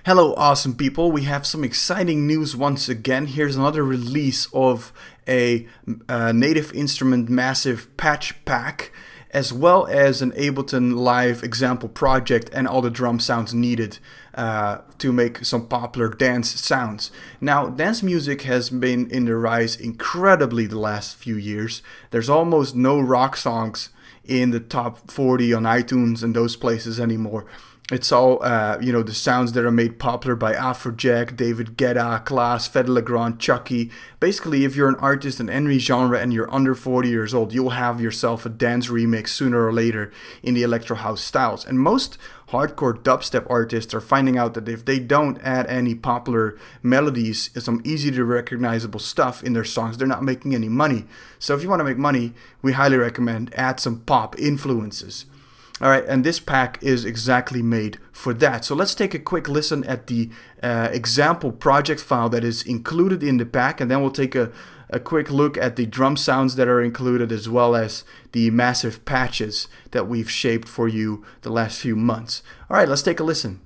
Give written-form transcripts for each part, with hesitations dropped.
Hello awesome people, we have some exciting news once again. Here's another release of a Native Instrument Massive patch pack, as well as an Ableton Live example project and all the drum sounds needed to make some popular dance sounds. Now, dance music has been in the rise incredibly the last few years. There's almost no rock songs in the top 40 on iTunes and those places anymore. It's all, the sounds that are made popular by Afrojack, David Guetta, Klaas, Fedde Le Grand, Chucky. Basically, if you're an artist in any genre and you're under 40 years old, you'll have yourself a dance remix sooner or later in the electro house styles. And most hardcore dubstep artists are finding out that if they don't add any popular melodies, some easy to recognizable stuff in their songs, they're not making any money. So if you want to make money, we highly recommend add some pop influences. Alright, and this pack is exactly made for that. So let's take a quick listen at the example project file that is included in the pack, and then we'll take a quick look at the drum sounds that are included, as well as the massive patches that we've shaped for you the last few months. Alright, let's take a listen.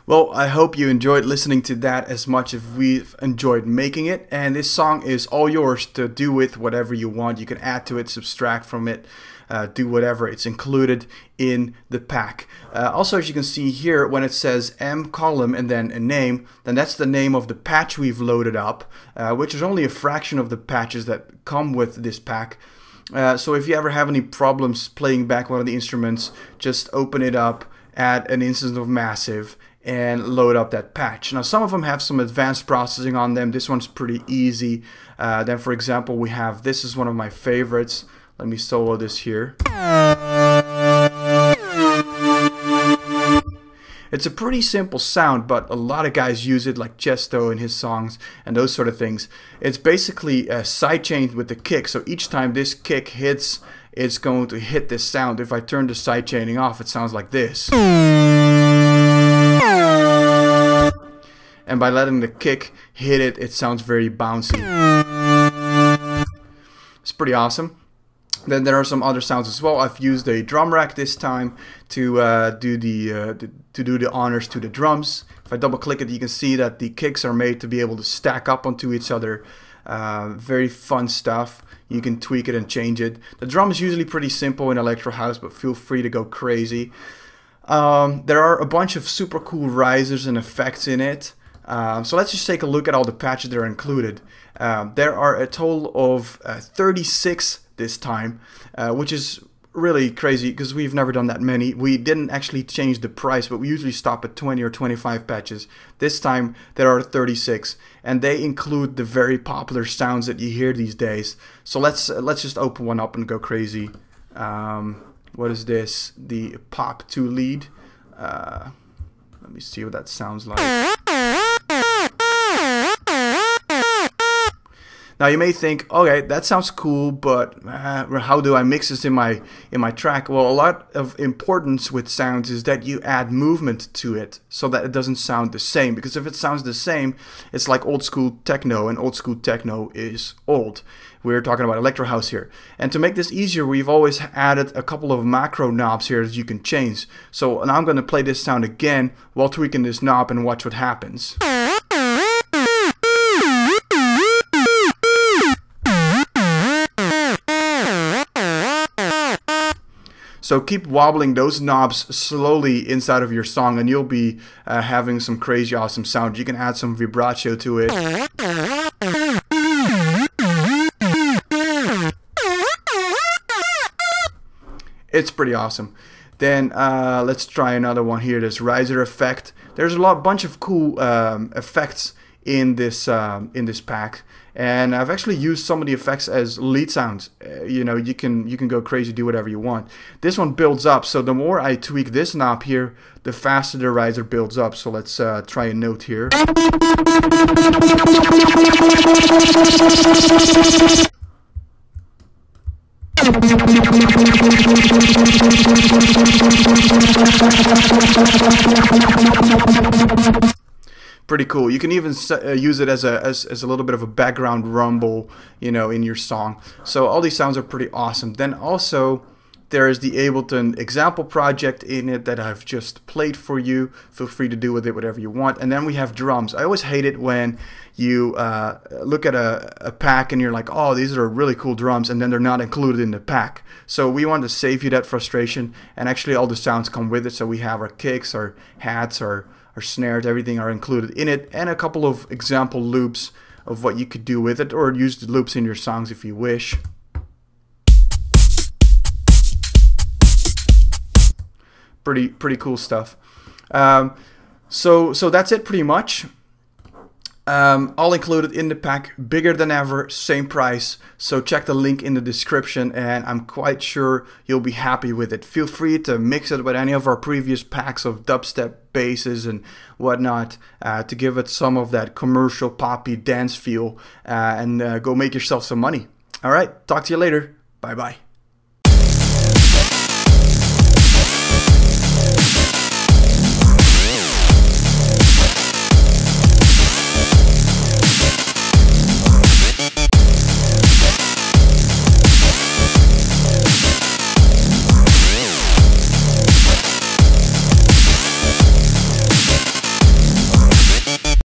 Well, I hope you enjoyed listening to that as much as we've enjoyed making it, and this song is all yours to do with whatever you want. You can add to it, subtract from it, do whatever. It's included in the pack. Also, as you can see here, when it says M column and then a name, then that's the name of the patch we've loaded up, which is only a fraction of the patches that come with this pack. So if you ever have any problems playing back one of the instruments, just open it up, add an instance of Massive, and load up that patch. Now, some of them have some advanced processing on them. This one's pretty easy. Then, for example, we have, this is one of my favorites. Let me solo this here. It's a pretty simple sound, but a lot of guys use it, like Chesto in his songs and those sort of things. It's basically sidechained with the kick, so each time this kick hits, it's going to hit this sound. If I turn the sidechaining off, it sounds like this. And by letting the kick hit it, it sounds very bouncy. It's pretty awesome. Then there are some other sounds as well. I've used a drum rack this time to do the honors to the drums. If I double click it, you can see that the kicks are made to be able to stack up onto each other. Very fun stuff. You can tweak it and change it. The drum is usually pretty simple in electro house, but feel free to go crazy. There are a bunch of super cool risers and effects in it. So let's just take a look at all the patches that are included. There are a total of 36 this time, which is really crazy because we've never done that many. We didn't actually change the price, but we usually stop at 20 or 25 patches. This time there are 36, and they include the very popular sounds that you hear these days. So let's just open one up and go crazy. What is this? The Pop 2 lead. Let me see what that sounds like. Now you may think, okay, that sounds cool, but how do I mix this in my track? Well, a lot of importance with sounds is that you add movement to it so that it doesn't sound the same. Because if it sounds the same, it's like old school techno, and old school techno is old. We're talking about electro house here. And to make this easier, we've always added a couple of macro knobs here that you can change. So now I'm going to play this sound again while tweaking this knob and watch what happens. So keep wobbling those knobs slowly inside of your song, and you'll be having some crazy awesome sound. You can add some vibrato to it. It's pretty awesome. Then let's try another one here, this riser effect. There's a bunch of cool effects in this pack, and I've actually used some of the effects as lead sounds. You know, you can go crazy, do whatever you want. This one builds up, so the more I tweak this knob here, the faster the riser builds up. So let's try a note here. Pretty cool. You can even use it as a little bit of a background rumble, you know, in your song. So all these sounds are pretty awesome. Then also there is the Ableton example project in it that I've just played for you. Feel free to do with it whatever you want. And then we have drums. I always hate it when you look at a pack and you're like, oh, these are really cool drums, and then they're not included in the pack. So we want to save you that frustration, and actually all the sounds come with it. So we have our kicks, our hats, our snares, everything are included in it, and a couple of example loops of what you could do with it, or use the loops in your songs if you wish. Pretty cool stuff. So that's it pretty much. All included in the pack, bigger than ever, same price. So check the link in the description, and I'm quite sure you'll be happy with it. Feel free to mix it with any of our previous packs of dubstep basses and whatnot to give it some of that commercial poppy dance feel, and go make yourself some money. All right, talk to you later. Bye bye.